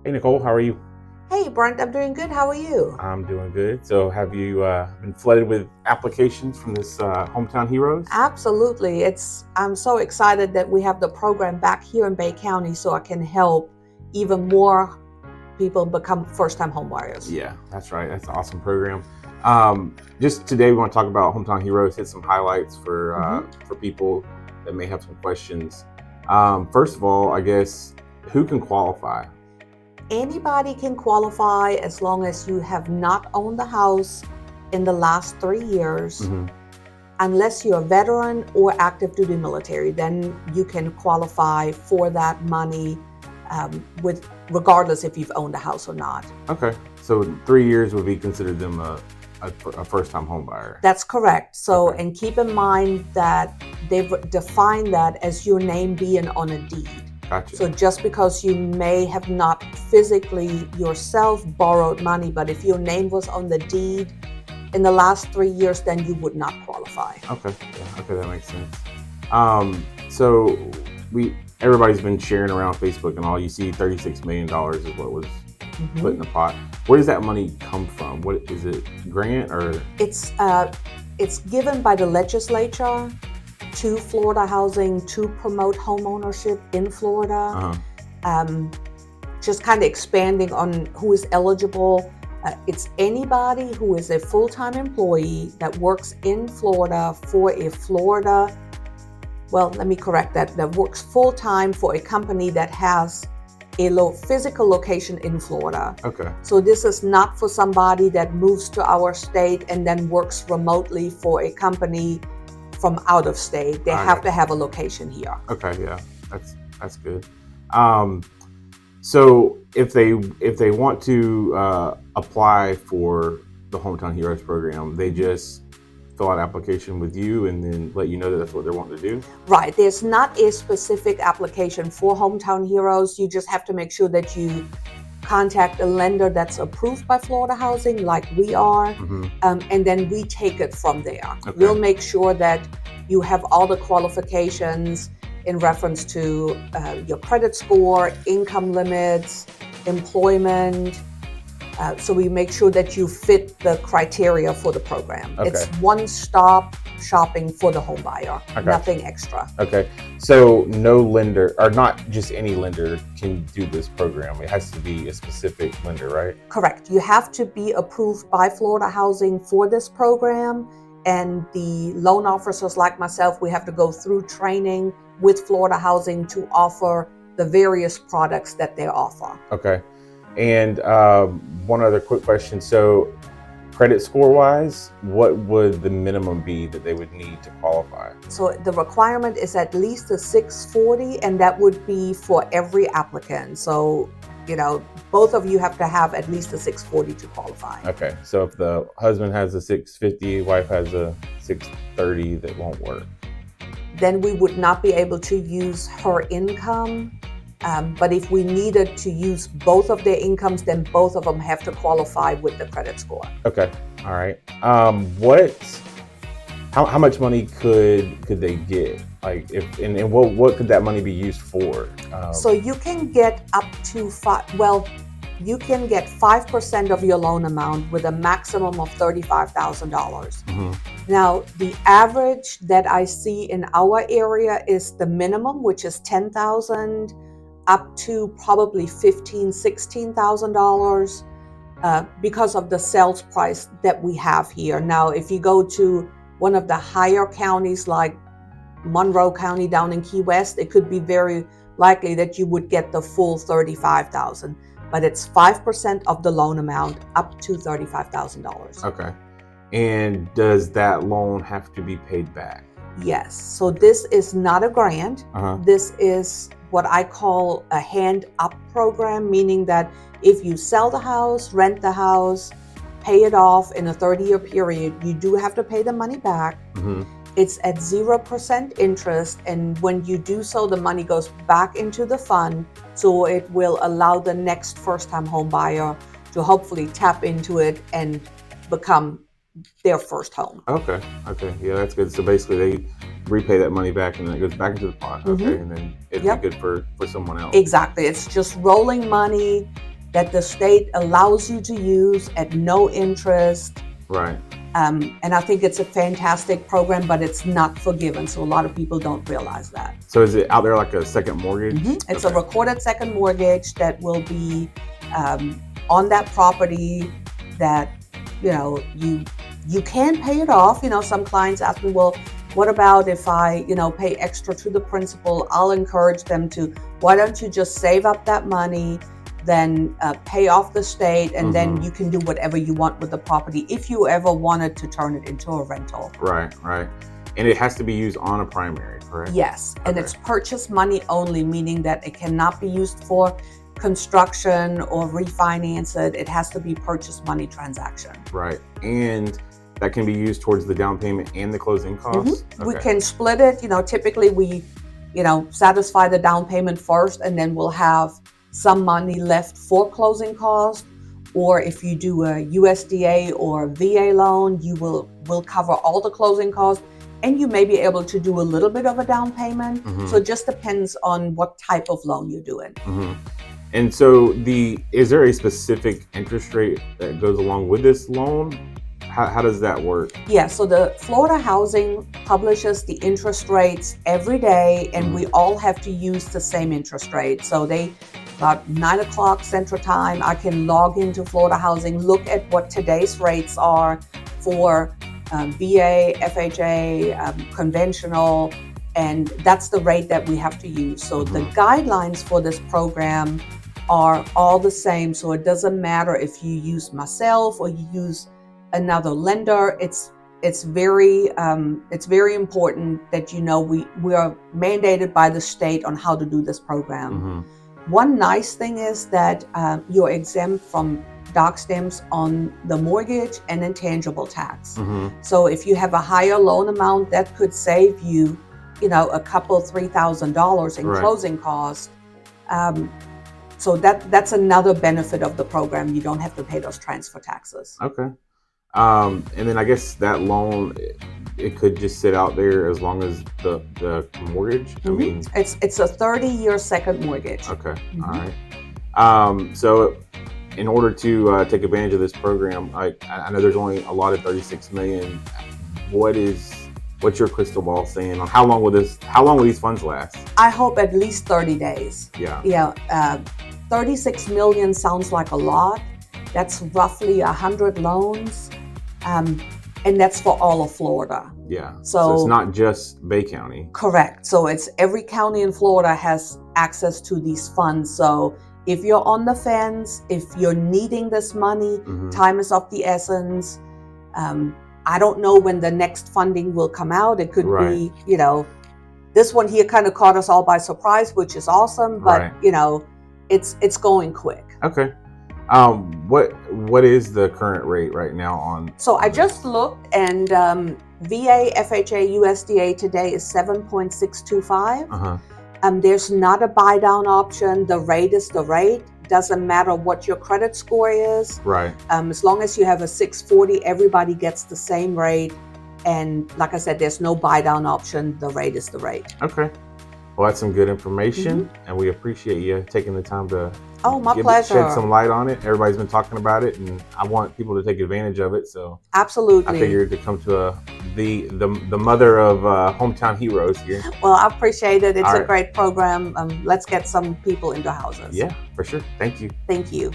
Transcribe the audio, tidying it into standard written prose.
Hey Nicole, how are you? Hey, Brent, I'm doing good. How are you? I'm doing good. So, have you been flooded with applications from this Hometown Heroes? Absolutely. I'm so excited that we have the program back here in Bay County so I can help even more people become first-time home buyers. Yeah, that's right. That's an awesome program. Just today, we want to talk about Hometown Heroes. Hit some highlights for people that may have some questions. First of all, I guess who can qualify? Anybody can qualify as long as you have not owned the house in the last 3 years. Mm-hmm. Unless you're a veteran or active duty military, then you can qualify for that money with regardless if you've owned a house or not. Okay, so 3 years would be considered them a first-time home buyer. That's correct. So, Okay. and keep in mind that they've defined that as your name being on a deed. Gotcha. So just because you may have not physically yourself borrowed money, but if your name was on the deed in the last 3 years, then you would not qualify. Okay. Yeah, okay, that makes sense. So everybody's been sharing around Facebook and all. You see, $36 million is what was put in the pot. Where does that money come from? What is it? Grant or? It's given by the legislature to Florida Housing to promote home ownership in Florida. Just kind of expanding on who is eligible. It's anybody who is a full-time employee that works in Florida for a Florida, well, let me correct that works full-time for a company that has a physical location in Florida. Okay. So this is not for somebody that moves to our state and then works remotely for a company from out of state. They have to have a location here. Okay, yeah, that's good. So if they want to apply for the Hometown Heroes program, they just fill out an application with you and then let you know that that's what they're wanting to do? Right. There's not a specific application for Hometown Heroes. You just have to make sure that you contact a lender that's approved by Florida Housing, like we are, and then we take it from there. Okay. We'll make sure that you have all the qualifications in reference to your credit score, income limits, employment. So we make sure that you fit the criteria for the program. Okay. It's one-stop shopping for the home buyer, nothing extra. Okay, so no lender, or not just any lender, can do this program. It has to be a specific lender, right? Correct. You have to be approved by Florida Housing for this program, and the loan officers like myself, we have to go through training with Florida Housing to offer the various products that they offer. Okay. And one other quick question. So credit score wise, what would the minimum be that they would need to qualify? So the requirement is at least a 640, and that would be for every applicant. So, both of you have to have at least a 640 to qualify. Okay. So if the husband has a 650, wife has a 630, that won't work. Then we would not be able to use her income. But if we needed to use both of their incomes, then both of them have to qualify with the credit score. Okay. All right. How much money could they get? Like, and what could that money be used for? So you can get up to you can get 5% of your loan amount with a maximum of $35,000. Now, the average that I see in our area is the minimum, which is $10,000. Up to probably $15,000, $16,000 because of the sales price that we have here. Now, if you go to one of the higher counties like Monroe County down in Key West, it could be very likely that you would get the full $35,000. But it's 5% of the loan amount up to $35,000. Okay. And does that loan have to be paid back? Yes. So this is not a grant. This is what I call a hand-up program, meaning that if you sell the house, rent the house, pay it off in a 30-year period, you do have to pay the money back. It's at 0% interest, and when you do so, the money goes back into the fund, so it will allow the next first-time home buyer to hopefully tap into it and become their first home. Okay. Yeah, that's good. So basically they repay that money back and then it goes back into the pot. Okay. And then it'd be good for someone else. Exactly. It's just rolling money that the state allows you to use at no interest. Right. And I think it's a fantastic program, but it's not forgiven. So a lot of people don't realize that. So is it out there like a second mortgage? It's a recorded second mortgage that will be on that property that, you can pay it off. Some clients ask me, well, what about if I, pay extra to the principal? I'll encourage them to, why don't you just save up that money, then pay off the state, and then you can do whatever you want with the property if you ever wanted to turn it into a rental. Right. And it has to be used on a primary, correct? Yes, and it's purchase money only, meaning that it cannot be used for construction or refinance it. It has to be purchase money transaction. Right. And that can be used towards the down payment and the closing costs? Okay. We can split it. Typically we, satisfy the down payment first, and then we'll have some money left for closing costs. Or if you do a USDA or VA loan, you will cover all the closing costs, and you may be able to do a little bit of a down payment. So it just depends on what type of loan you're doing. And so is there a specific interest rate that goes along with this loan? How does that work? Yeah, so the Florida Housing publishes the interest rates every day, and we all have to use the same interest rate. So about 9 o'clock Central Time, I can log into Florida Housing, look at what today's rates are for VA, FHA, conventional, and that's the rate that we have to use. So the guidelines for this program are all the same. So it doesn't matter if you use myself or you use another lender. It's very important that we are mandated by the state on how to do this program. One nice thing is that you're exempt from doc stamps on the mortgage and intangible tax. So if you have a higher loan amount, that could save you, a couple $3,000 in closing costs. So that's another benefit of the program. You don't have to pay those transfer taxes. Okay. And then I guess that loan, it could just sit out there as long as the mortgage. I mean, it's a 30-year second mortgage. Okay. All right. So in order to take advantage of this program, I know there's only a lot of 36 million. What's your crystal ball saying on how long will these funds last? I hope at least 30 days. Yeah. 36 million sounds like a lot. That's roughly 100 loans. And that's for all of Florida. Yeah. So it's not just Bay County. Correct. So it's every county in Florida has access to these funds. So if you're on the fence, if you're needing this money, time is of the essence. I don't know when the next funding will come out. It could be, this one here kind of caught us all by surprise, which is awesome, but it's going quick. Okay. What is the current rate right now on? So I just looked, and VA, FHA, USDA today is 7.625. There's not a buy down option. The rate is the rate. Doesn't matter what your credit score is. Right. As long as you have a 640, everybody gets the same rate. And like I said, there's no buy down option. The rate is the rate. Okay. Well, that's some good information, and we appreciate you taking the time to pleasure. Shed some light on it. Everybody's been talking about it, and I want people to take advantage of it. So absolutely, I figured to come to the mother of hometown heroes here. Well, I appreciate it. It's a great program. Let's get some people into houses. Yeah, for sure. Thank you. Thank you.